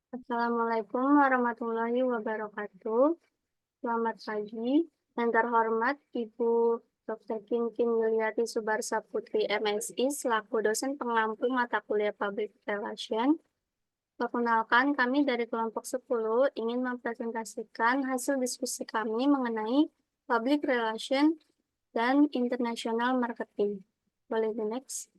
Assalamualaikum warahmatullahi wabarakatuh. Selamat pagi yang terhormat Ibu Dr. Kinkin Yuliati Subarsa Putri MSI selaku dosen pengampu mata kuliah Public Relation. Perkenalkan, kami dari kelompok 10 ingin mempresentasikan hasil diskusi kami mengenai Public Relation dan International Marketing. Boleh di next?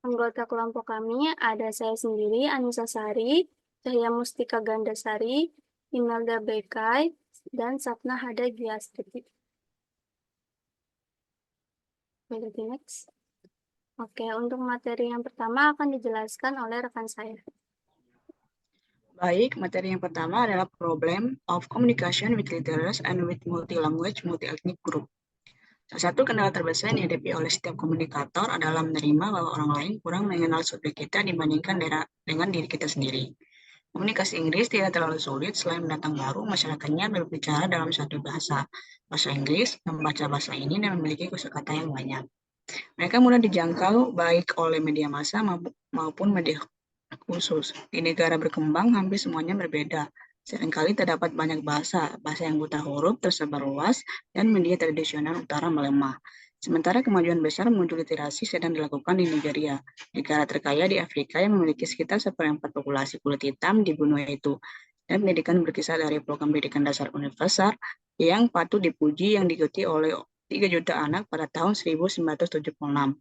Anggota kelompok kami ada saya sendiri, Anissa Sari, Cahya Mustika Gandasari, Imelda Bekai, dan Sapna Hada Giastri. Next. Oke, untuk materi yang pertama akan dijelaskan oleh rekan saya. Baik, materi yang pertama adalah Problem of Communication with Leaders and with Multi-Language, Multi-Ethnic Group. Salah satu kendala terbesar yang dihadapi oleh setiap komunikator adalah menerima bahwa orang lain kurang mengenal subjek kita dibandingkan dengan diri kita sendiri. Komunikasi Inggris tidak terlalu sulit selain pendatang baru, masyarakatnya berbicara dalam satu bahasa Inggris, membaca bahasa ini dan memiliki kosakata yang banyak. Mereka mudah dijangkau baik oleh media massa maupun media khusus. Di negara berkembang hampir semuanya berbeda. Seringkali terdapat banyak bahasa yang buta huruf tersebar luas, dan media tradisional utara melemah. Sementara kemajuan besar menuju literasi sedang dilakukan di Nigeria, negara terkaya di Afrika yang memiliki sekitar 1/4 populasi kulit hitam di benua itu. Dan pendidikan berkisar dari program pendidikan dasar universal yang patut dipuji yang diikuti oleh 3 juta anak pada tahun 1976.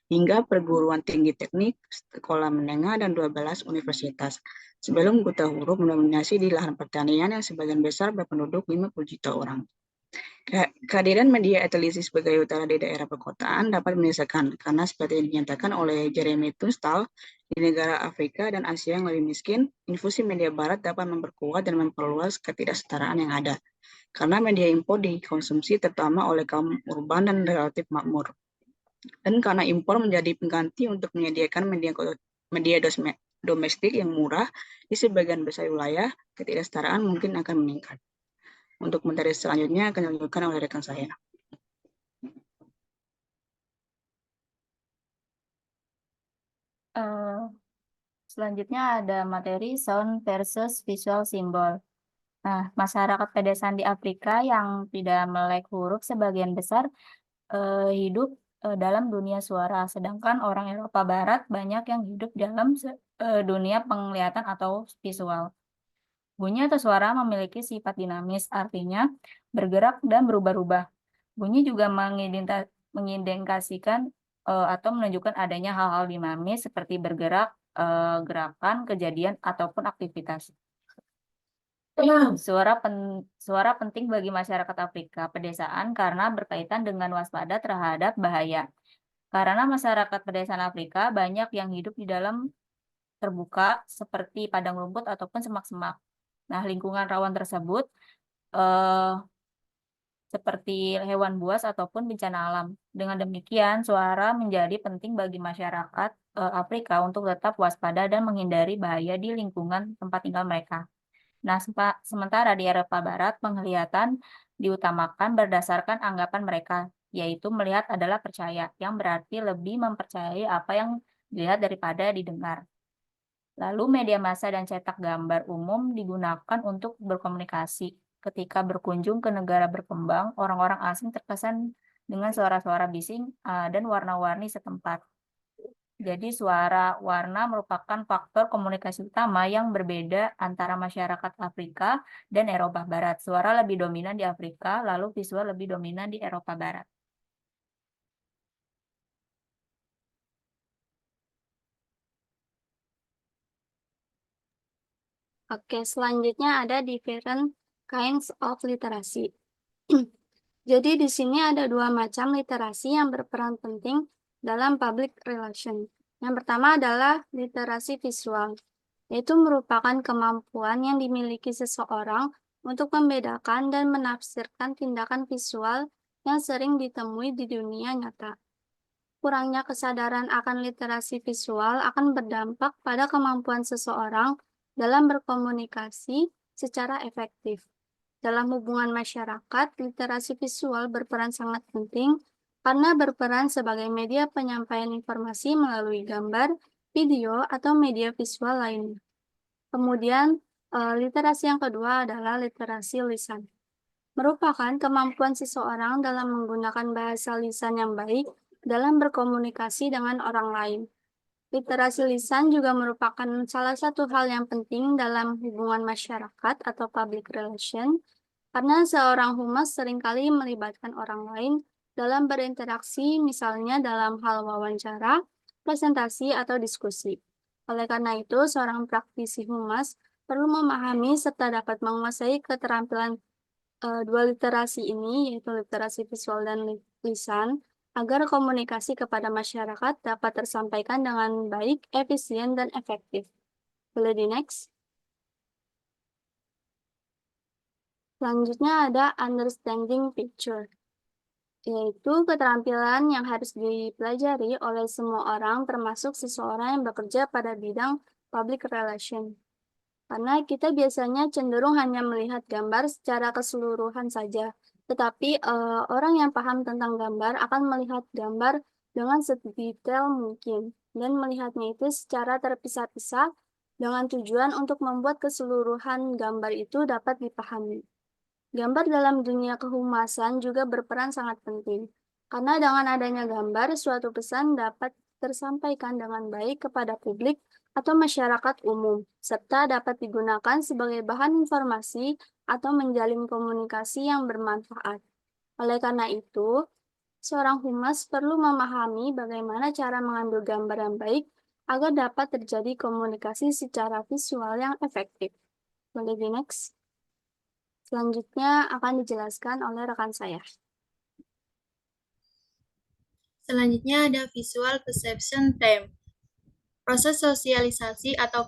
Hingga perguruan tinggi teknik, sekolah menengah, dan 12 universitas. Sebelum buta huruf mendominasi di lahan pertanian yang sebagian besar berpenduduk 50 juta orang. Kehadiran media etalisi sebagai utara di daerah perkotaan dapat menyesalkan karena seperti yang dinyatakan oleh Jeremy Tunstall, di negara Afrika dan Asia yang lebih miskin, infusi media barat dapat memperkuat dan memperluas ketidaksetaraan yang ada. Karena media impor dikonsumsi terutama oleh kaum urban dan relatif makmur. Dan karena impor menjadi pengganti untuk menyediakan media domestik yang murah di sebagian besar wilayah, ketidaksetaraan mungkin akan meningkat. Untuk materi selanjutnya akan dilanjutkan oleh rekan saya. Selanjutnya ada materi sound versus visual symbol. Nah, masyarakat pedesaan di Afrika yang tidak melek huruf sebagian besar hidup dalam dunia suara, sedangkan orang Eropa Barat banyak yang hidup dalam dunia penglihatan atau visual. Bunyi atau suara memiliki sifat dinamis, artinya bergerak dan berubah-ubah. Bunyi juga mengindikasikan atau menunjukkan adanya hal-hal dinamis seperti bergerak, gerakan, kejadian, ataupun aktivitas. Suara penting bagi masyarakat Afrika pedesaan karena berkaitan dengan waspada terhadap bahaya. Karena masyarakat pedesaan Afrika banyak yang hidup di dalam terbuka seperti padang rumput ataupun semak-semak. Nah, lingkungan rawan tersebut seperti hewan buas ataupun bencana alam. Dengan demikian, suara menjadi penting bagi masyarakat Afrika untuk tetap waspada dan menghindari bahaya di lingkungan tempat tinggal mereka. Nah, sementara di Eropa Barat, penglihatan diutamakan berdasarkan anggapan mereka, yaitu melihat adalah percaya, yang berarti lebih mempercayai apa yang dilihat daripada didengar. Lalu media massa dan cetak gambar umum digunakan untuk berkomunikasi. Ketika berkunjung ke negara berkembang, orang-orang asing terkesan dengan suara-suara bising dan warna-warni setempat. Jadi suara warna merupakan faktor komunikasi utama yang berbeda antara masyarakat Afrika dan Eropa Barat. Suara lebih dominan di Afrika, lalu visual lebih dominan di Eropa Barat. Oke, selanjutnya ada different kinds of literasi. Jadi di sini ada dua macam literasi yang berperan penting dalam public relation. Yang pertama adalah literasi visual, yaitu merupakan kemampuan yang dimiliki seseorang untuk membedakan dan menafsirkan tindakan visual yang sering ditemui di dunia nyata. Kurangnya kesadaran akan literasi visual akan berdampak pada kemampuan seseorang dalam berkomunikasi secara efektif. Dalam hubungan masyarakat, literasi visual berperan sangat penting karena berperan sebagai media penyampaian informasi melalui gambar, video, atau media visual lainnya. Kemudian, literasi yang kedua adalah literasi lisan. Merupakan kemampuan seseorang dalam menggunakan bahasa lisan yang baik dalam berkomunikasi dengan orang lain. Literasi lisan juga merupakan salah satu hal yang penting dalam hubungan masyarakat atau public relation, karena seorang humas seringkali melibatkan orang lain dalam berinteraksi, misalnya dalam hal wawancara, presentasi, atau diskusi. Oleh karena itu, seorang praktisi humas perlu memahami serta dapat menguasai keterampilan dua literasi ini, yaitu literasi visual dan lisan, agar komunikasi kepada masyarakat dapat tersampaikan dengan baik, efisien, dan efektif. Boleh di next? Selanjutnya ada understanding picture, yaitu keterampilan yang harus dipelajari oleh semua orang, termasuk seseorang yang bekerja pada bidang public relation. Karena kita biasanya cenderung hanya melihat gambar secara keseluruhan saja, tetapi orang yang paham tentang gambar akan melihat gambar dengan sedetail mungkin dan melihatnya itu secara terpisah-pisah dengan tujuan untuk membuat keseluruhan gambar itu dapat dipahami. Gambar dalam dunia kehumasan juga berperan sangat penting, karena dengan adanya gambar, suatu pesan dapat tersampaikan dengan baik kepada publik atau masyarakat umum, serta dapat digunakan sebagai bahan informasi atau menjalin komunikasi yang bermanfaat. Oleh karena itu, seorang humas perlu memahami bagaimana cara mengambil gambar yang baik agar dapat terjadi komunikasi secara visual yang efektif. Boleh di next? Selanjutnya akan dijelaskan oleh rekan saya. Selanjutnya ada visual perception theme. Proses sosialisasi atau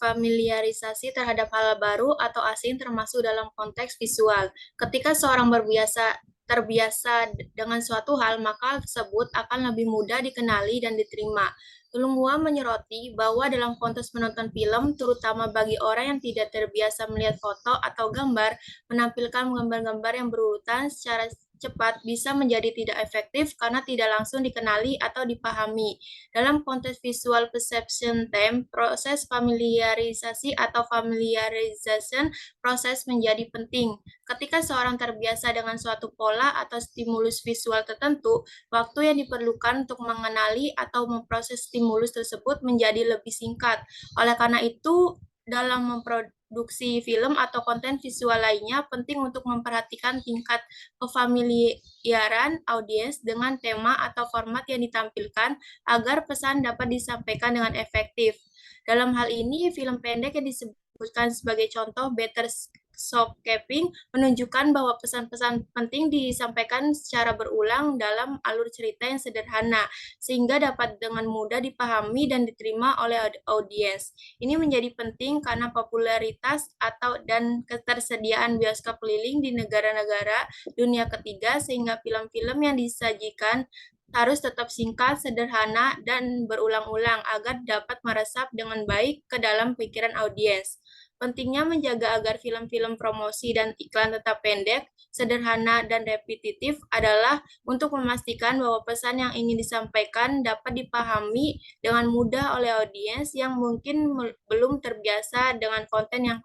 familiarisasi terhadap hal baru atau asing termasuk dalam konteks visual. Ketika seorang terbiasa dengan suatu hal, maka hal tersebut akan lebih mudah dikenali dan diterima. Tulunghua menyoroti bahwa dalam konteks menonton film, terutama bagi orang yang tidak terbiasa melihat foto atau gambar, menampilkan gambar-gambar yang berurutan secara cepat bisa menjadi tidak efektif karena tidak langsung dikenali atau dipahami. Dalam konteks visual perception theme, proses familiarisasi atau familiarization proses menjadi penting. Ketika seorang terbiasa dengan suatu pola atau stimulus visual tertentu, waktu yang diperlukan untuk mengenali atau memproses stimulus tersebut menjadi lebih singkat. Oleh karena itu, dalam memproduksi film atau konten visual lainnya, penting untuk memperhatikan tingkat kefamiliaran audiens dengan tema atau format yang ditampilkan agar pesan dapat disampaikan dengan efektif. Dalam hal ini, film pendek yang disebutkan sebagai contoh Better Shopkeeping menunjukkan bahwa pesan-pesan penting disampaikan secara berulang dalam alur cerita yang sederhana, sehingga dapat dengan mudah dipahami dan diterima oleh audiens. Ini menjadi penting karena popularitas dan ketersediaan bioskop keliling di negara-negara dunia ketiga, sehingga film-film yang disajikan harus tetap singkat, sederhana, dan berulang-ulang agar dapat meresap dengan baik ke dalam pikiran audiens. Pentingnya menjaga agar film-film promosi dan iklan tetap pendek, sederhana, dan repetitif adalah untuk memastikan bahwa pesan yang ingin disampaikan dapat dipahami dengan mudah oleh audiens yang mungkin belum terbiasa dengan konten yang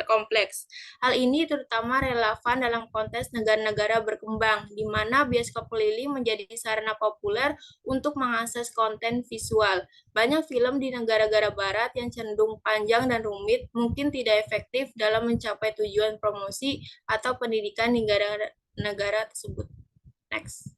kompleks. Hal ini terutama relevan dalam konteks negara-negara berkembang, di mana bioskop keliling menjadi sarana populer untuk mengakses konten visual. Banyak film di negara-negara barat yang cenderung panjang dan rumit mungkin tidak efektif dalam mencapai tujuan promosi atau pendidikan di negara tersebut. Next.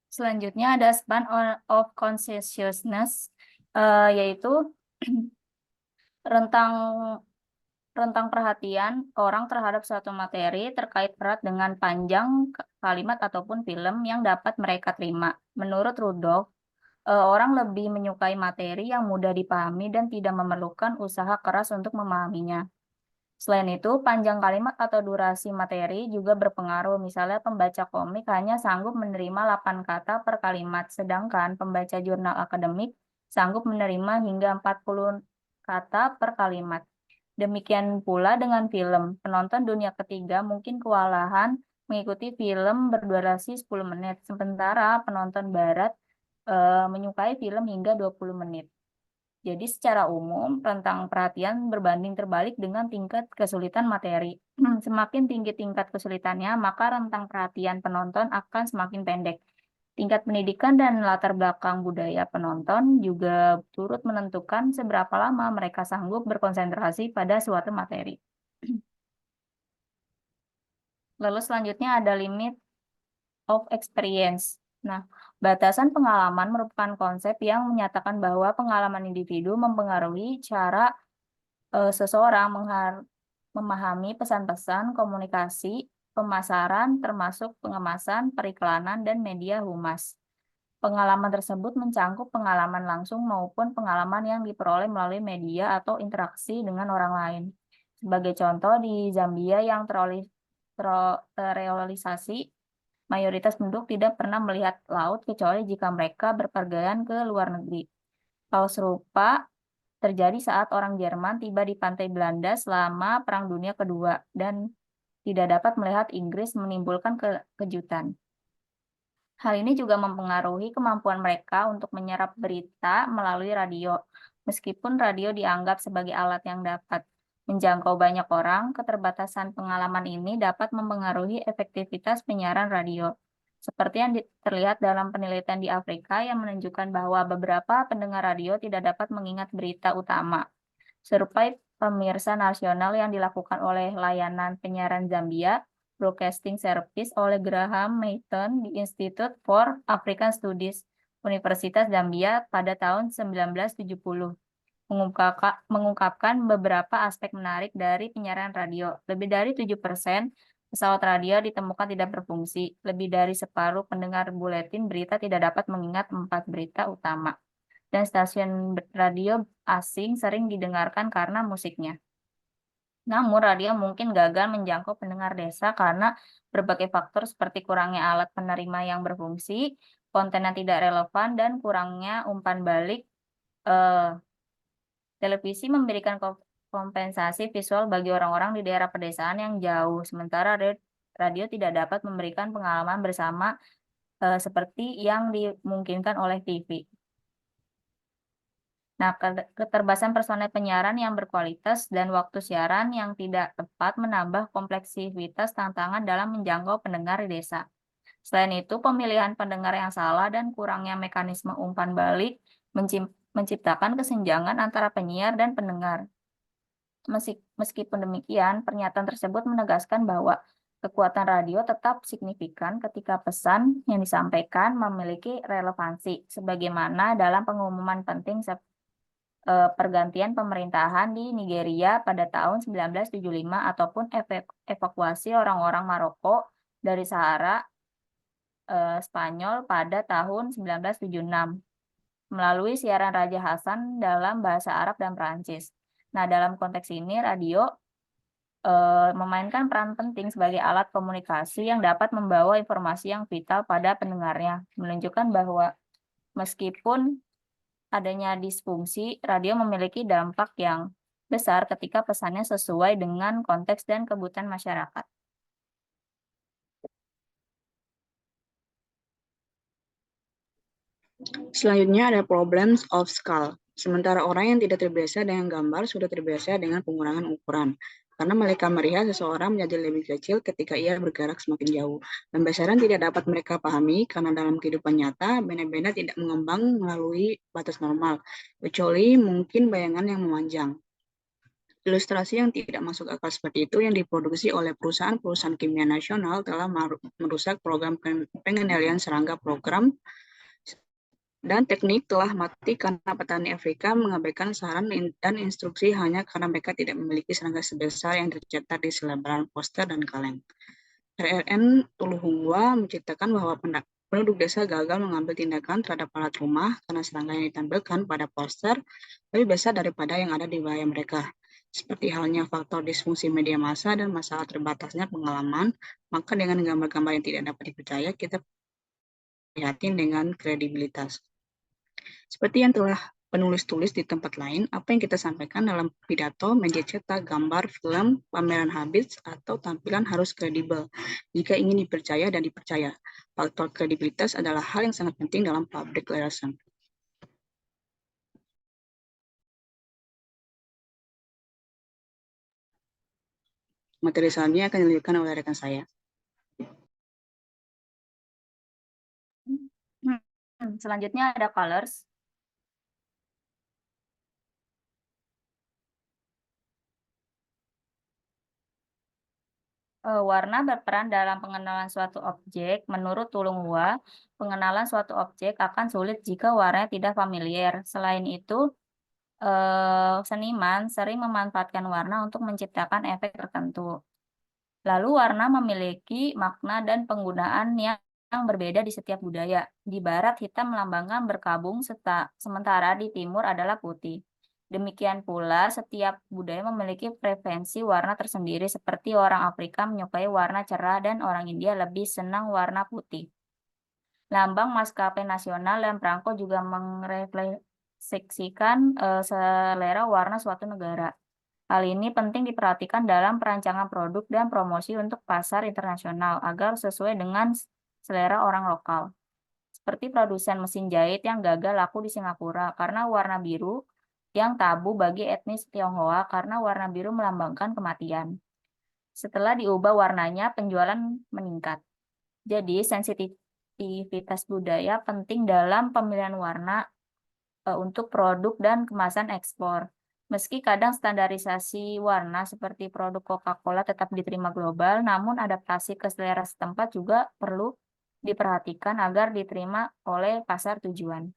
Selanjutnya ada span of consciousness, yaitu rentang perhatian orang terhadap suatu materi terkait erat dengan panjang kalimat ataupun film yang dapat mereka terima. Menurut Rudolph, orang lebih menyukai materi yang mudah dipahami dan tidak memerlukan usaha keras untuk memahaminya. Selain itu, panjang kalimat atau durasi materi juga berpengaruh. Misalnya pembaca komik hanya sanggup menerima 8 kata per kalimat, sedangkan pembaca jurnal akademik sanggup menerima hingga 40 kata per kalimat. Demikian pula dengan film. Penonton dunia ketiga mungkin kewalahan mengikuti film berdurasi 10 menit, sementara penonton barat menyukai film hingga 20 menit. Jadi secara umum, rentang perhatian berbanding terbalik dengan tingkat kesulitan materi. Semakin tinggi tingkat kesulitannya, maka rentang perhatian penonton akan semakin pendek. Tingkat pendidikan dan latar belakang budaya penonton juga turut menentukan seberapa lama mereka sanggup berkonsentrasi pada suatu materi. Lalu selanjutnya ada limit of experience. Nah, batasan pengalaman merupakan konsep yang menyatakan bahwa pengalaman individu mempengaruhi cara seseorang memahami pesan-pesan, komunikasi, pemasaran, termasuk pengemasan, periklanan, dan media humas. Pengalaman tersebut mencangkup pengalaman langsung maupun pengalaman yang diperoleh melalui media atau interaksi dengan orang lain. Sebagai contoh, di Zambia yang terrealisasi, mayoritas penduduk tidak pernah melihat laut kecuali jika mereka berpergian ke luar negeri. Hal serupa terjadi saat orang Jerman tiba di pantai Belanda selama Perang Dunia Kedua dan tidak dapat melihat Inggris, menimbulkan kejutan. Hal ini juga mempengaruhi kemampuan mereka untuk menyerap berita melalui radio. Meskipun radio dianggap sebagai alat yang dapat menjangkau banyak orang, keterbatasan pengalaman ini dapat mempengaruhi efektivitas penyiaran radio. Seperti yang terlihat dalam penelitian di Afrika yang menunjukkan bahwa beberapa pendengar radio tidak dapat mengingat berita utama. Serupa pemirsa nasional yang dilakukan oleh layanan penyiaran Zambia, Broadcasting Service oleh Graham Mayton di Institute for African Studies, Universitas Zambia pada tahun 1970. Mengungkapkan beberapa aspek menarik dari penyiaran radio. Lebih dari 7% pesawat radio ditemukan tidak berfungsi. Lebih dari separuh pendengar buletin berita tidak dapat mengingat 4 berita utama. Dan stasiun radio asing sering didengarkan karena musiknya. Namun, radio mungkin gagal menjangkau pendengar desa karena berbagai faktor seperti kurangnya alat penerima yang berfungsi, konten yang tidak relevan, dan kurangnya umpan balik. Televisi memberikan kompensasi visual bagi orang-orang di daerah pedesaan yang jauh, sementara radio tidak dapat memberikan pengalaman bersama seperti yang dimungkinkan oleh TV. Nah, keterbatasan personel penyiaran yang berkualitas dan waktu siaran yang tidak tepat menambah kompleksitas tantangan dalam menjangkau pendengar di desa. Selain itu, pemilihan pendengar yang salah dan kurangnya mekanisme umpan balik menciptakan kesenjangan antara penyiar dan pendengar. Meskipun demikian, pernyataan tersebut menegaskan bahwa kekuatan radio tetap signifikan ketika pesan yang disampaikan memiliki relevansi, sebagaimana dalam pengumuman penting pergantian pemerintahan di Nigeria pada tahun 1975 ataupun evakuasi orang-orang Maroko dari Sahara Spanyol pada tahun 1976 melalui siaran Raja Hasan dalam bahasa Arab dan Prancis. Nah, dalam konteks ini radio memainkan peran penting sebagai alat komunikasi yang dapat membawa informasi yang vital pada pendengarnya, menunjukkan bahwa meskipun adanya disfungsi, radio memiliki dampak yang besar ketika pesannya sesuai dengan konteks dan kebutuhan masyarakat. Selanjutnya ada problems of scale. Sementara orang yang tidak terbiasa dengan gambar sudah terbiasa dengan pengurangan ukuran. Karena mereka melihat seseorang menjadi lebih kecil ketika ia bergerak semakin jauh. Pembesaran tidak dapat mereka pahami karena dalam kehidupan nyata, benda-benda tidak mengembang melalui batas normal, kecuali mungkin bayangan yang memanjang. Ilustrasi yang tidak masuk akal seperti itu yang diproduksi oleh perusahaan-perusahaan kimia nasional telah merusak program pengendalian serangga program dan teknik telah mati karena petani Afrika mengabaikan saran dan instruksi hanya karena mereka tidak memiliki serangga sebesar yang tercetak di selebaran poster dan kaleng. RRN Tuluhungwa menceritakan bahwa penduduk desa gagal mengambil tindakan terhadap alat rumah karena serangga yang ditampilkan pada poster lebih besar daripada yang ada di wilayah mereka. Seperti halnya faktor disfungsi media massa dan masalah terbatasnya pengalaman, maka dengan gambar-gambar yang tidak dapat dipercaya, kita prihatin dengan kredibilitas. Seperti yang telah penulis tulis di tempat lain, apa yang kita sampaikan dalam pidato, media cetak, gambar, film, pameran habis, atau tampilan harus kredibel. Jika ingin dipercaya dan dipercaya, faktor kredibilitas adalah hal yang sangat penting dalam public relation. Materi selanjutnya akan dilanjutkan oleh rekan saya. Selanjutnya ada colors. Warna berperan dalam pengenalan suatu objek. Menurut Tulung Hua, pengenalan suatu objek akan sulit jika warnanya tidak familiar. Selain itu, seniman sering memanfaatkan warna untuk menciptakan efek tertentu. Lalu warna memiliki makna dan penggunaan yang berbeda di setiap budaya. Di barat hitam melambangkan berkabung, sementara di timur adalah putih. Demikian pula, setiap budaya memiliki preferensi warna tersendiri, seperti orang Afrika menyukai warna cerah dan orang India lebih senang warna putih. Lambang maskapai nasional dan perangko juga merefleksikan selera warna suatu negara. Hal ini penting diperhatikan dalam perancangan produk dan promosi untuk pasar internasional agar sesuai dengan selera orang lokal. Seperti produsen mesin jahit yang gagal laku di Singapura karena warna biru, yang tabu bagi etnis Tionghoa karena warna biru melambangkan kematian. Setelah diubah warnanya, penjualan meningkat. Jadi, sensitivitas budaya penting dalam pemilihan warna untuk produk dan kemasan ekspor. Meski kadang standarisasi warna seperti produk Coca-Cola tetap diterima global, namun adaptasi ke selera setempat juga perlu diperhatikan agar diterima oleh pasar tujuan.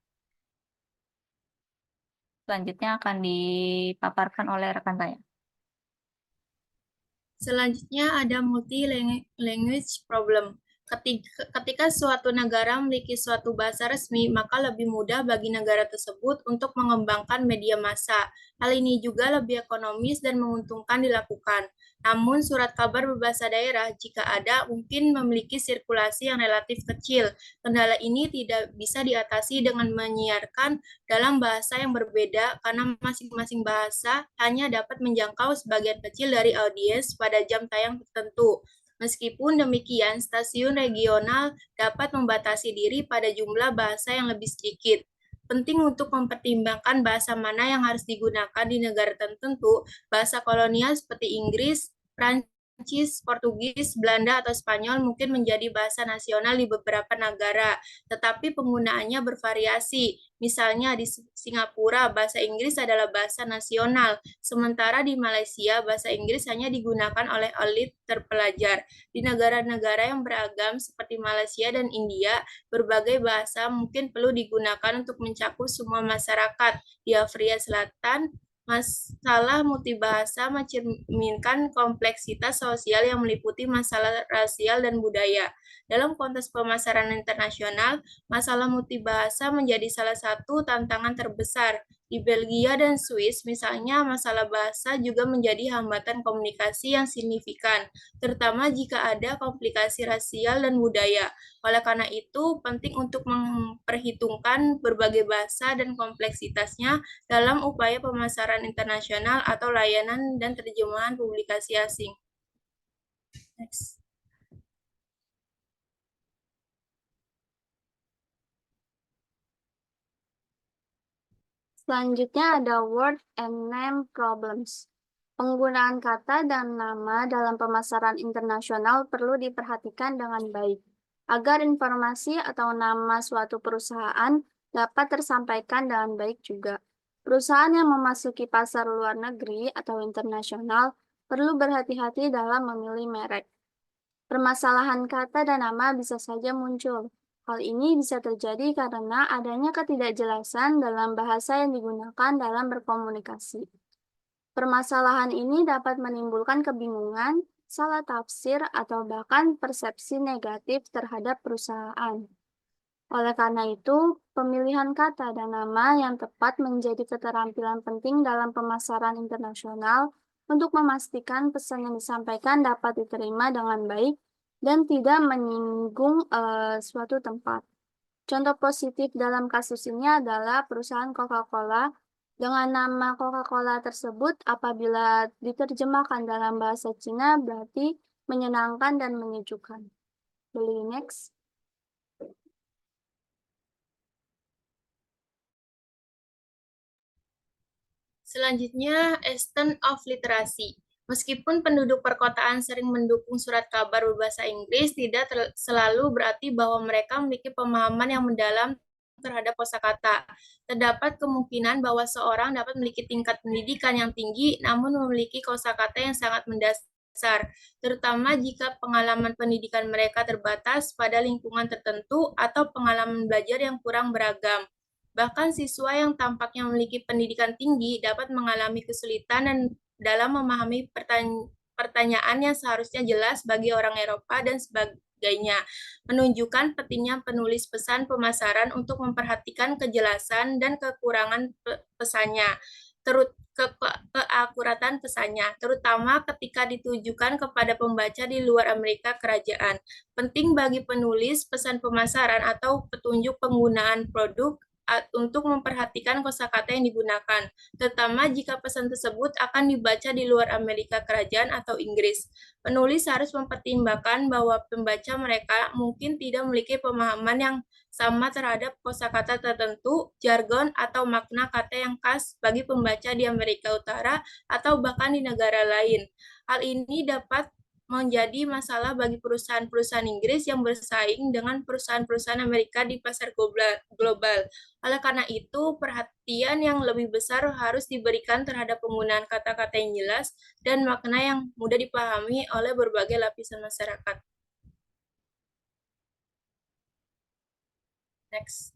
Selanjutnya akan dipaparkan oleh rekan saya. Selanjutnya ada multi-language problem. Ketika suatu negara memiliki suatu bahasa resmi, maka lebih mudah bagi negara tersebut untuk mengembangkan media massa. Hal ini juga lebih ekonomis dan menguntungkan dilakukan. Namun, surat kabar berbahasa daerah, jika ada, mungkin memiliki sirkulasi yang relatif kecil. Kendala ini tidak bisa diatasi dengan menyiarkan dalam bahasa yang berbeda, karena masing-masing bahasa hanya dapat menjangkau sebagian kecil dari audiens pada jam tayang tertentu. Meskipun demikian, stasiun regional dapat membatasi diri pada jumlah bahasa yang lebih sedikit. Penting untuk mempertimbangkan bahasa mana yang harus digunakan di negara tertentu. Bahasa kolonial seperti Inggris, Prancis, Portugis, Belanda, atau Spanyol mungkin menjadi bahasa nasional di beberapa negara, tetapi penggunaannya bervariasi. Misalnya di Singapura, bahasa Inggris adalah bahasa nasional, sementara di Malaysia, bahasa Inggris hanya digunakan oleh elit terpelajar. Di negara-negara yang beragam seperti Malaysia dan India, berbagai bahasa mungkin perlu digunakan untuk mencakup semua masyarakat. Di Afrika Selatan, masalah multibahasa mencerminkan kompleksitas sosial yang meliputi masalah rasial dan budaya. Dalam konteks pemasaran internasional, masalah multibahasa menjadi salah satu tantangan terbesar. Di Belgia dan Swiss, misalnya, masalah bahasa juga menjadi hambatan komunikasi yang signifikan, terutama jika ada komplikasi rasial dan budaya. Oleh karena itu, penting untuk memperhitungkan berbagai bahasa dan kompleksitasnya dalam upaya pemasaran internasional atau layanan dan terjemahan publikasi asing. Next. Selanjutnya ada word and name problems. Penggunaan kata dan nama dalam pemasaran internasional perlu diperhatikan dengan baik, agar informasi atau nama suatu perusahaan dapat tersampaikan dengan baik juga. Perusahaan yang memasuki pasar luar negeri atau internasional perlu berhati-hati dalam memilih merek. Permasalahan kata dan nama bisa saja muncul. Hal ini bisa terjadi karena adanya ketidakjelasan dalam bahasa yang digunakan dalam berkomunikasi. Permasalahan ini dapat menimbulkan kebingungan, salah tafsir, atau bahkan persepsi negatif terhadap perusahaan. Oleh karena itu, pemilihan kata dan nama yang tepat menjadi keterampilan penting dalam pemasaran internasional untuk memastikan pesan yang disampaikan dapat diterima dengan baik dan tidak menyinggung suatu tempat. Contoh positif dalam kasus ini adalah perusahaan Coca-Cola. Dengan nama Coca-Cola tersebut, apabila diterjemahkan dalam bahasa Cina, berarti menyenangkan dan menyejukkan. Boleh next. Selanjutnya, extent of literacy. Meskipun penduduk perkotaan sering mendukung surat kabar berbahasa Inggris, tidak selalu berarti bahwa mereka memiliki pemahaman yang mendalam terhadap kosakata. Terdapat kemungkinan bahwa seorang dapat memiliki tingkat pendidikan yang tinggi, namun memiliki kosakata yang sangat mendasar, terutama jika pengalaman pendidikan mereka terbatas pada lingkungan tertentu atau pengalaman belajar yang kurang beragam. Bahkan siswa yang tampaknya memiliki pendidikan tinggi dapat mengalami kesulitan dalam memahami pertanyaan yang seharusnya jelas bagi orang Eropa dan sebagainya, menunjukkan pentingnya penulis pesan pemasaran untuk memperhatikan kejelasan dan kekurangan pesannya, keakuratan pesannya, terutama ketika ditujukan kepada pembaca di luar Amerika Kerajaan. Penting bagi penulis pesan pemasaran atau petunjuk penggunaan produk untuk memperhatikan kosakata yang digunakan, terutama jika pesan tersebut akan dibaca di luar Amerika Kerajaan atau Inggris. Penulis harus mempertimbangkan bahwa pembaca mereka mungkin tidak memiliki pemahaman yang sama terhadap kosakata tertentu, jargon, atau makna kata yang khas bagi pembaca di Amerika Utara atau bahkan di negara lain. Hal ini dapat menjadi masalah bagi perusahaan-perusahaan Inggris yang bersaing dengan perusahaan-perusahaan Amerika di pasar global. Oleh karena itu, perhatian yang lebih besar harus diberikan terhadap penggunaan kata-kata yang jelas dan makna yang mudah dipahami oleh berbagai lapisan masyarakat. Next.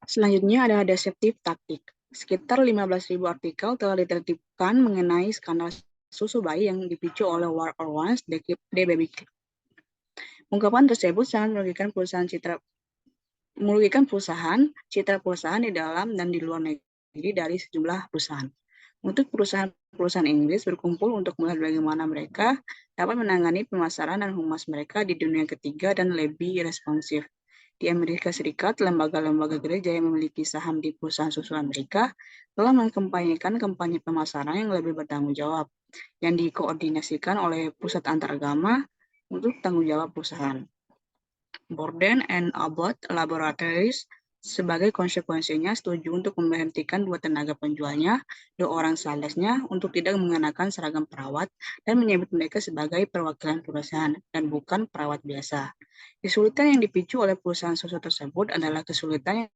Selanjutnya ada deceptive tactic. Sekitar 15.000 artikel telah ditertibkan mengenai skandal susu bayi yang dipicu oleh War or Once The Baby Clip. Ungkapan tersebut sangat merugikan citra perusahaan di dalam dan di luar negeri dari sejumlah perusahaan. Untuk perusahaan Inggris berkumpul untuk melihat bagaimana mereka dapat menangani pemasaran dan humas mereka di dunia ketiga dan lebih responsif. Di Amerika Serikat, lembaga-lembaga gereja yang memiliki saham di perusahaan susu Amerika telah mengkampanyekan kampanye pemasaran yang lebih bertanggung jawab, yang dikoordinasikan oleh pusat antaragama untuk tanggung jawab perusahaan. Borden and Abbott Laboratories sebagai konsekuensinya setuju untuk memberhentikan 2 tenaga penjualnya, 2 orang salesnya untuk tidak mengenakan seragam perawat dan menyebut mereka sebagai perwakilan perusahaan dan bukan perawat biasa. Kesulitan yang dipicu oleh perusahaan susu tersebut adalah kesulitan yang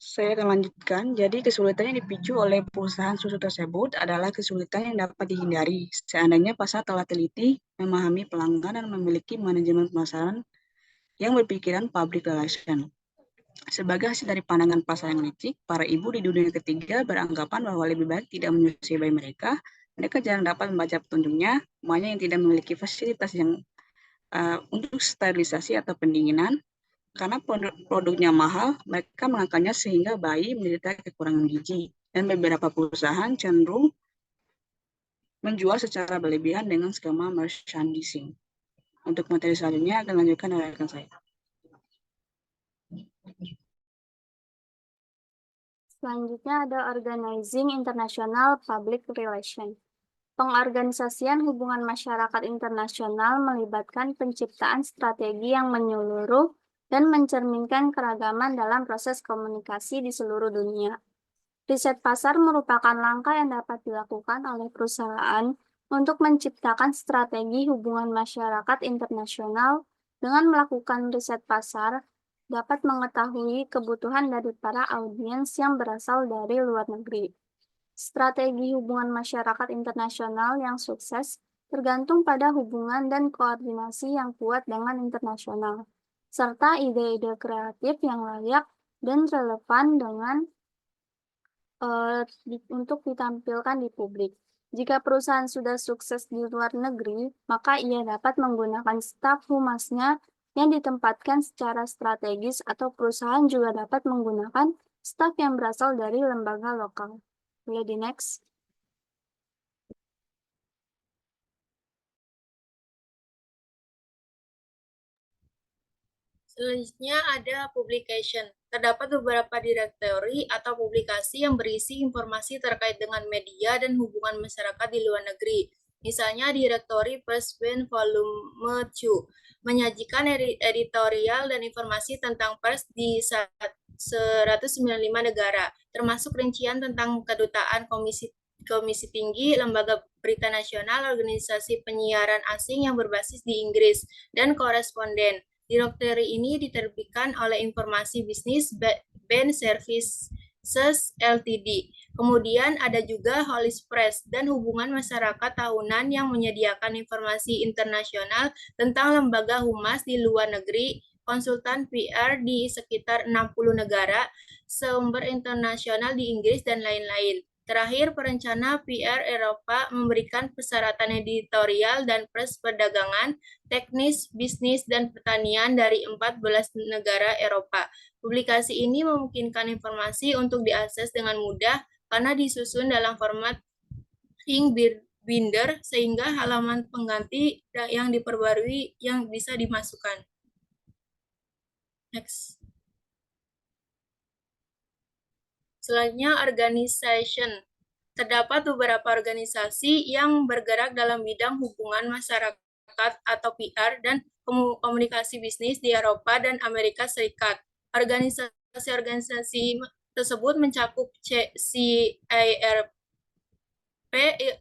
Saya akan lanjutkan. Jadi kesulitan yang dipicu oleh perusahaan susu tersebut adalah kesulitan yang dapat dihindari seandainya pasar telah teliti memahami pelanggan dan memiliki manajemen pemasaran yang berpikiran public relation. Sebagai hasil dari pandangan pasar yang licik, para ibu di dunia ketiga beranggapan bahwa lebih baik tidak menyusui bayi mereka. Mereka jarang dapat membaca petunjuknya, umpamanya yang tidak memiliki fasilitas yang untuk sterilisasi atau pendinginan. Karena produknya mahal, mereka mengangkatnya sehingga bayi menderita kekurangan gizi. Dan beberapa perusahaan cenderung menjual secara berlebihan dengan skema merchandising. Untuk materi selanjutnya akan lanjutkan oleh rekan saya. Selanjutnya ada Organizing International Public Relation. Pengorganisasian hubungan masyarakat internasional melibatkan penciptaan strategi yang menyeluruh dan mencerminkan keragaman dalam proses komunikasi di seluruh dunia. Riset pasar merupakan langkah yang dapat dilakukan oleh perusahaan untuk menciptakan strategi hubungan masyarakat internasional. Dengan melakukan riset pasar, dapat mengetahui kebutuhan dari para audiens yang berasal dari luar negeri. Strategi hubungan masyarakat internasional yang sukses tergantung pada hubungan dan koordinasi yang kuat dengan internasional, serta ide-ide kreatif yang layak dan relevan dengan untuk ditampilkan di publik. Jika perusahaan sudah sukses di luar negeri, maka ia dapat menggunakan staf humasnya yang ditempatkan secara strategis, atau perusahaan juga dapat menggunakan staf yang berasal dari lembaga lokal. Boleh di next. Selanjutnya ada publication. Terdapat beberapa direktori atau publikasi yang berisi informasi terkait dengan media dan hubungan masyarakat di luar negeri. Misalnya Direktori Persbin Volume 2 menyajikan editorial dan informasi tentang pers di 195 negara, termasuk rincian tentang kedutaan, komisi tinggi, lembaga berita nasional, organisasi penyiaran asing yang berbasis di Inggris, dan koresponden. Direktori ini diterbitkan oleh Informasi Bisnis Band Services Ltd. Kemudian ada juga Holis Press dan Hubungan Masyarakat Tahunan yang menyediakan informasi internasional tentang lembaga humas di luar negeri, konsultan PR di sekitar 60 negara, sumber internasional di Inggris, dan lain-lain. Terakhir, perencana PR Eropa memberikan persyaratan editorial dan pers perdagangan, teknis, bisnis, dan pertanian dari 14 negara Eropa. Publikasi ini memungkinkan informasi untuk diakses dengan mudah karena disusun dalam format ink binder, sehingga halaman pengganti yang diperbarui yang bisa dimasukkan. Next. Selanjutnya, organization. Terdapat beberapa organisasi yang bergerak dalam bidang hubungan masyarakat atau PR dan komunikasi bisnis di Eropa dan Amerika Serikat. Organisasi-organisasi tersebut mencakup CIRP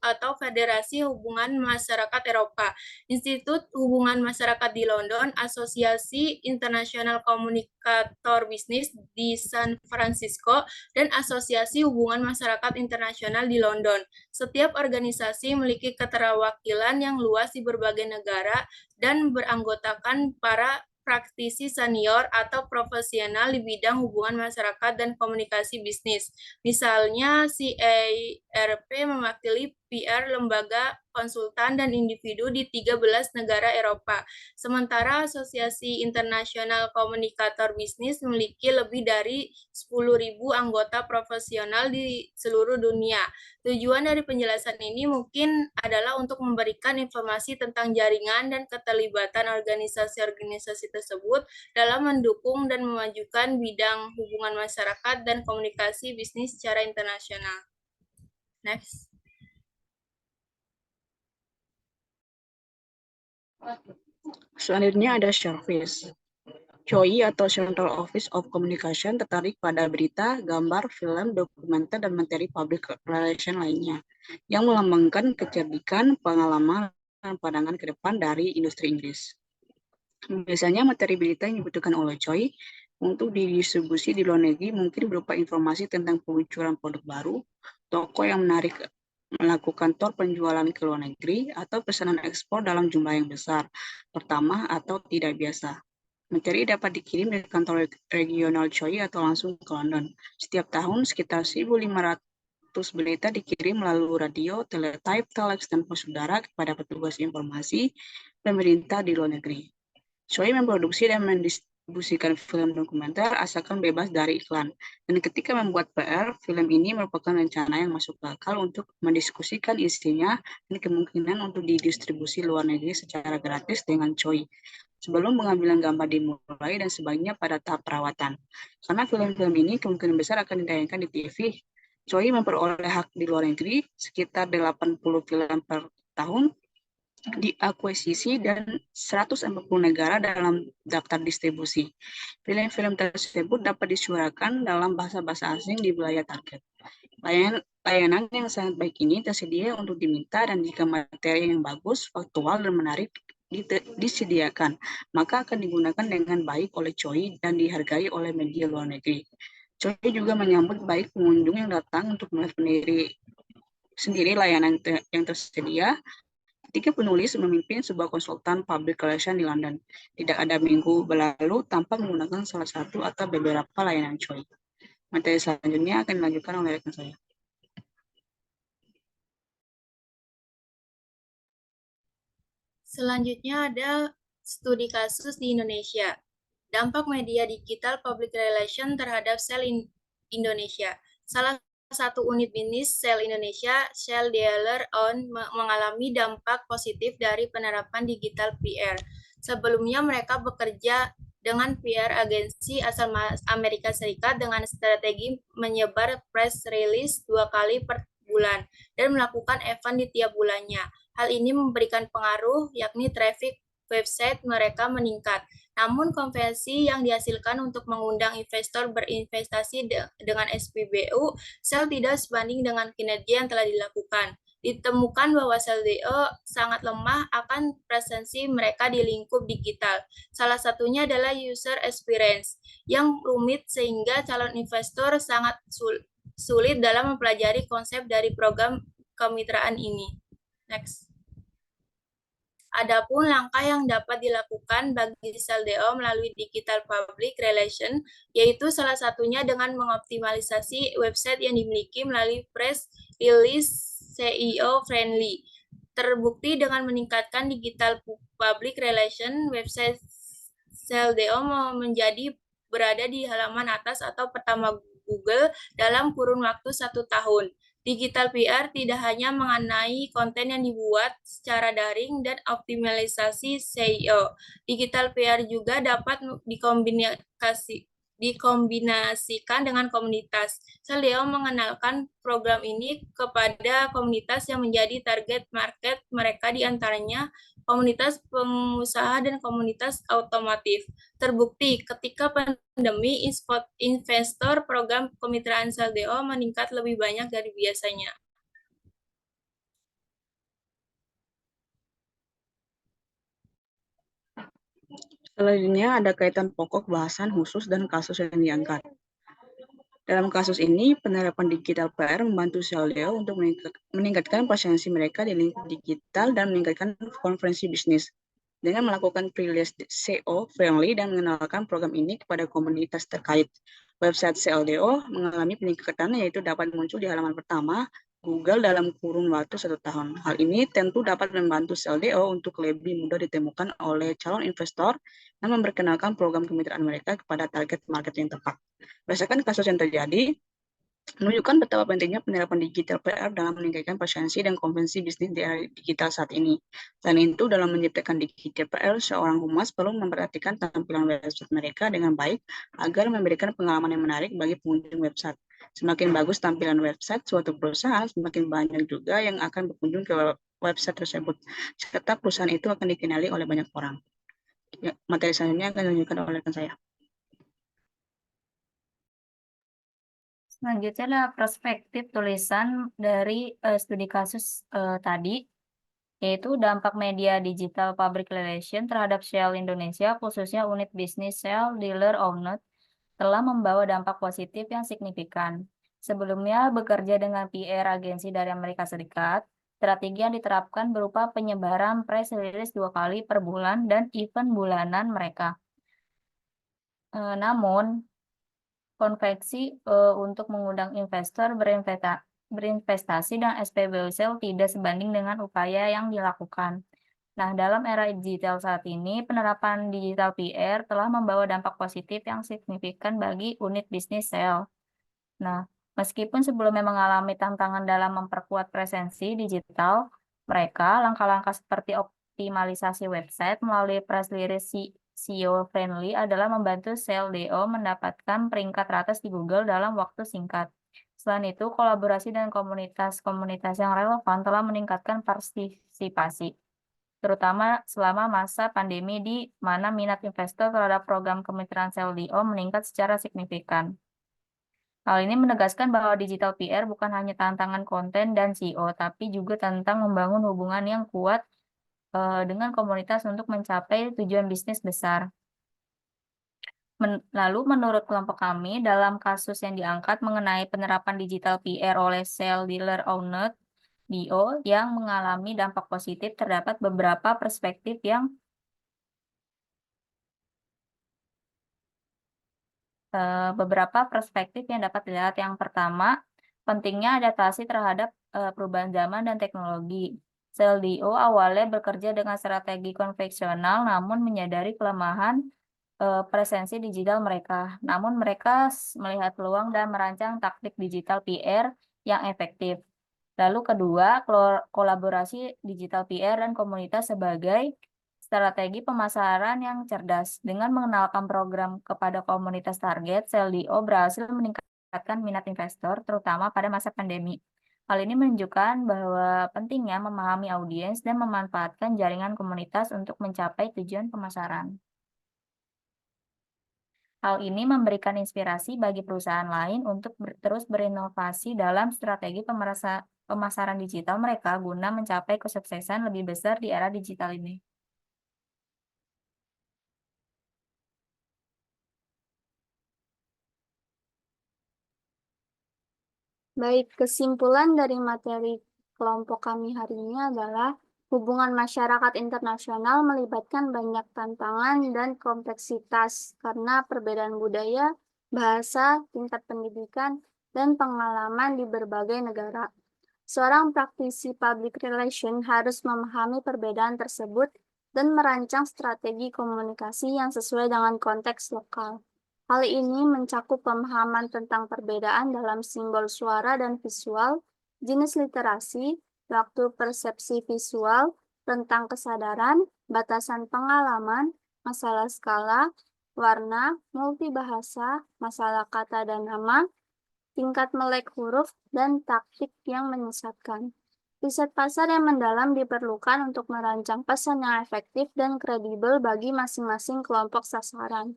atau Federasi Hubungan Masyarakat Eropa, Institut Hubungan Masyarakat di London, Asosiasi Internasional Komunikator Bisnis di San Francisco, dan Asosiasi Hubungan Masyarakat Internasional di London. Setiap organisasi memiliki keterwakilan yang luas di berbagai negara dan beranggotakan para praktisi senior atau profesional di bidang hubungan masyarakat dan komunikasi bisnis. Misalnya, CIRP mewakili PR lembaga, konsultan, dan individu di 13 negara Eropa. Sementara Asosiasi Internasional Komunikator Bisnis memiliki lebih dari 10.000 anggota profesional di seluruh dunia. Tujuan dari penjelasan ini mungkin adalah untuk memberikan informasi tentang jaringan dan keterlibatan organisasi-organisasi tersebut dalam mendukung dan memajukan bidang hubungan masyarakat dan komunikasi bisnis secara internasional. Next. Selanjutnya ada service. COI atau Central Office of Communication tertarik pada berita, gambar, film, dokumenter, dan materi public relation lainnya yang melambangkan kecerdikan, pengalaman, dan pandangan ke depan dari industri Inggris. Biasanya materi berita yang dibutuhkan oleh COI untuk didistribusi di luar negeri mungkin berupa informasi tentang peluncuran produk baru, toko yang melakukan tour penjualan ke luar negeri, atau pesanan ekspor dalam jumlah yang besar, pertama atau tidak biasa. Materi dapat dikirim dari kantor regional CHOI atau langsung ke London. Setiap tahun sekitar 1.500 berita dikirim melalui radio, teletype, telex, dan pos udara kepada petugas informasi pemerintah di luar negeri. CHOI memproduksi dan mendistribusikan film dokumenter asalkan bebas dari iklan. Dan ketika membuat PR, film ini merupakan rencana yang masuk akal untuk mendiskusikan isinya dan kemungkinan untuk didistribusi luar negeri secara gratis dengan CHOI. Sebelum pengambilan gambar dimulai dan sebaiknya pada tahap perawatan. Karena film-film ini kemungkinan besar akan ditayangkan di TV, CHOI memperoleh hak di luar negeri sekitar 80 film per tahun diakuisisi dan 140 negara dalam daftar distribusi. Film-film tersebut dapat disuarakan dalam bahasa-bahasa asing di wilayah target. Layanan yang sangat baik ini tersedia untuk diminta, dan jika materi yang bagus, faktual, dan menarik disediakan, maka akan digunakan dengan baik oleh CHOI dan dihargai oleh media luar negeri. CHOI juga menyambut baik pengunjung yang datang untuk melihat sendiri layanan yang tersedia. Ketika penulis memimpin sebuah konsultan public relation di London, tidak ada minggu berlalu tanpa menggunakan salah satu atau beberapa layanan CHOI. Materi selanjutnya akan dilanjutkan oleh rekan saya. Selanjutnya ada studi kasus di Indonesia. Dampak media digital public relation terhadap Shell Indonesia. Salah satu unit bisnis Shell Indonesia, Shell Dealer On, mengalami dampak positif dari penerapan digital PR. Sebelumnya mereka bekerja dengan PR agensi asal Amerika Serikat dengan strategi menyebar press release 2 kali per bulan dan melakukan event di tiap bulannya. Hal ini memberikan pengaruh, yakni traffic website mereka meningkat. Namun konvensi yang dihasilkan untuk mengundang investor berinvestasi dengan SPBU, Shell tidak sebanding dengan kinerja yang telah dilakukan. Ditemukan bahwa Shell DO sangat lemah akan presensi mereka di lingkup digital. Salah satunya adalah user experience yang rumit sehingga calon investor sangat sulit dalam mempelajari konsep dari program kemitraan ini. Next. Adapun langkah yang dapat dilakukan bagi Shell DO melalui digital public relation, yaitu salah satunya dengan mengoptimalisasi website yang dimiliki melalui press release SEO friendly. Terbukti dengan meningkatkan digital public relation, website Shell DO menjadi berada di halaman atas atau pertama Google dalam kurun waktu 1 tahun. Digital PR tidak hanya mengenai konten yang dibuat secara daring dan optimalisasi SEO. Digital PR juga dapat dikombinasikan dengan komunitas. Shell DO mengenalkan program ini kepada komunitas yang menjadi target market mereka, diantaranya komunitas pengusaha dan komunitas otomotif. Terbukti ketika pandemi, investor program kemitraan Shell DO meningkat lebih banyak dari biasanya. Selanjutnya ada kaitan pokok, bahasan khusus, dan kasus yang diangkat. Dalam kasus ini, penerapan digital PR membantu Shell DO untuk meningkatkan presensi mereka di lingkup digital dan meningkatkan konferensi bisnis. Dengan melakukan pre-release SEO friendly dan mengenalkan program ini kepada komunitas terkait, website Shell DO mengalami peningkatan, yaitu dapat muncul di halaman pertama Google dalam kurun waktu 1 tahun. Hal ini tentu dapat membantu Shell DO untuk lebih mudah ditemukan oleh calon investor dan memperkenalkan program kemitraan mereka kepada target market yang tepat. Berdasarkan kasus yang terjadi, menunjukkan betapa pentingnya penerapan digital PR dalam meningkatkan presensi dan konvensi bisnis di era digital saat ini. Selain itu, dalam menciptakan digital PR, seorang humas perlu memperhatikan tampilan website mereka dengan baik agar memberikan pengalaman yang menarik bagi pengunjung website. Semakin bagus tampilan website suatu perusahaan, semakin banyak juga yang akan berkunjung ke website tersebut, serta perusahaan itu akan dikenali oleh banyak orang. Ya, materi selanjutnya akan ditunjukkan oleh rekan saya. Selanjutnya adalah perspektif tulisan dari studi kasus tadi, yaitu dampak media digital public relation terhadap Shell Indonesia, khususnya unit bisnis Shell Dealer Owned, telah membawa dampak positif yang signifikan. Sebelumnya bekerja dengan PR agensi dari Amerika Serikat, strategi yang diterapkan berupa penyebaran press release 2 kali per bulan dan event bulanan mereka. Namun, konveksi untuk mengundang investor berinvestasi dan SPBU Sale tidak sebanding dengan upaya yang dilakukan. Nah, dalam era digital saat ini, penerapan digital PR telah membawa dampak positif yang signifikan bagi unit bisnis sel. Nah, meskipun sebelumnya mengalami tantangan dalam memperkuat presensi digital, mereka langkah-langkah seperti optimalisasi website melalui press release SEO friendly adalah membantu sel DO mendapatkan peringkat teratas di Google dalam waktu singkat. Selain itu, kolaborasi dengan komunitas-komunitas yang relevan telah meningkatkan partisipasi, terutama selama masa pandemi di mana minat investor terhadap program kemitraan sel DO meningkat secara signifikan. Hal ini menegaskan bahwa digital PR bukan hanya tantangan konten dan SEO, tapi juga tentang membangun hubungan yang kuat dengan komunitas untuk mencapai tujuan bisnis besar. Lalu menurut kelompok kami, dalam kasus yang diangkat mengenai penerapan digital PR oleh sel dealer owner DO yang mengalami dampak positif, terdapat beberapa perspektif yang dapat dilihat. Yang pertama, pentingnya adaptasi terhadap perubahan zaman dan teknologi. Sel DO awalnya bekerja dengan strategi konvensional, namun menyadari kelemahan presensi digital mereka. Namun mereka melihat peluang dan merancang taktik digital PR yang efektif. Lalu kedua, kolaborasi digital PR dan komunitas sebagai strategi pemasaran yang cerdas. Dengan mengenalkan program kepada komunitas target, sel DO berhasil meningkatkan minat investor, terutama pada masa pandemi. Hal ini menunjukkan bahwa pentingnya memahami audiens dan memanfaatkan jaringan komunitas untuk mencapai tujuan pemasaran. Hal ini memberikan inspirasi bagi perusahaan lain untuk terus berinovasi dalam strategi pemasaran digital mereka guna mencapai kesuksesan lebih besar di era digital ini. Baik, kesimpulan dari materi kelompok kami hari ini adalah hubungan masyarakat internasional melibatkan banyak tantangan dan kompleksitas karena perbedaan budaya, bahasa, tingkat pendidikan, dan pengalaman di berbagai negara. Seorang praktisi public relation harus memahami perbedaan tersebut dan merancang strategi komunikasi yang sesuai dengan konteks lokal. Hal ini mencakup pemahaman tentang perbedaan dalam simbol suara dan visual, jenis literasi, waktu persepsi visual, tentang kesadaran, batasan pengalaman, masalah skala, warna, multibahasa, masalah kata dan nama, tingkat melek huruf, dan taktik yang menyesatkan. Riset pasar yang mendalam diperlukan untuk merancang pesan yang efektif dan kredibel bagi masing-masing kelompok sasaran.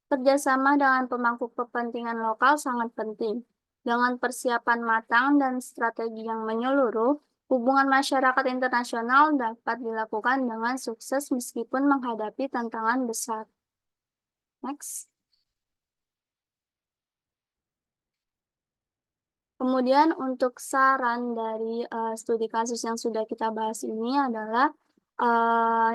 Kerjasama dengan pemangku kepentingan lokal sangat penting. Dengan persiapan matang dan strategi yang menyeluruh, hubungan masyarakat internasional dapat dilakukan dengan sukses meskipun menghadapi tantangan besar. Next. Kemudian untuk saran dari studi kasus yang sudah kita bahas ini adalah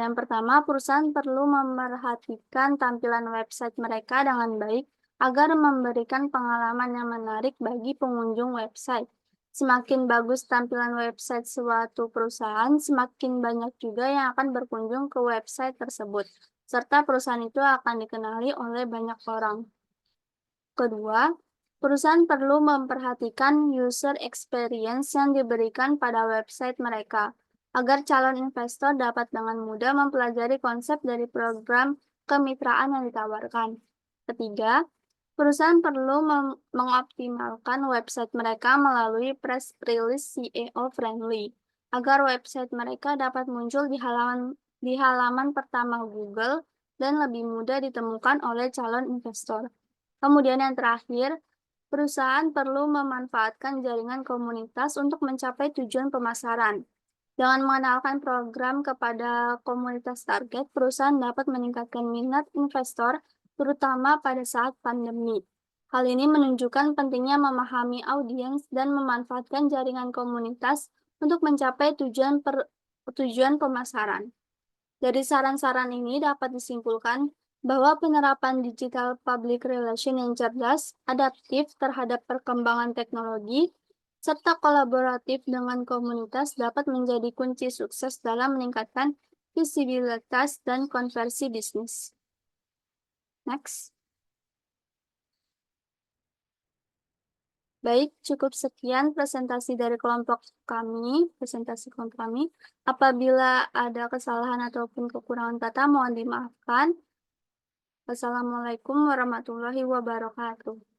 yang pertama, perusahaan perlu memerhatikan tampilan website mereka dengan baik agar memberikan pengalaman yang menarik bagi pengunjung website. Semakin bagus tampilan website suatu perusahaan, semakin banyak juga yang akan berkunjung ke website tersebut, serta perusahaan itu akan dikenali oleh banyak orang. Kedua, perusahaan perlu memperhatikan user experience yang diberikan pada website mereka, agar calon investor dapat dengan mudah mempelajari konsep dari program kemitraan yang ditawarkan. Ketiga, perusahaan perlu mengoptimalkan website mereka melalui press release SEO friendly, agar website mereka dapat muncul di halaman pertama Google dan lebih mudah ditemukan oleh calon investor. Kemudian yang terakhir, perusahaan perlu memanfaatkan jaringan komunitas untuk mencapai tujuan pemasaran. Dengan mengenalkan program kepada komunitas target, perusahaan dapat meningkatkan minat investor terutama pada saat pandemi. Hal ini menunjukkan pentingnya memahami audiens dan memanfaatkan jaringan komunitas untuk mencapai tujuan pemasaran. Dari saran-saran ini dapat disimpulkan bahwa penerapan digital public relation yang cerdas, adaptif terhadap perkembangan teknologi, serta kolaboratif dengan komunitas dapat menjadi kunci sukses dalam meningkatkan visibilitas dan konversi bisnis. Next. Baik, cukup sekian presentasi kelompok kami. Apabila ada kesalahan ataupun kekurangan kata, mohon dimaafkan. Wassalamualaikum warahmatullahi wabarakatuh.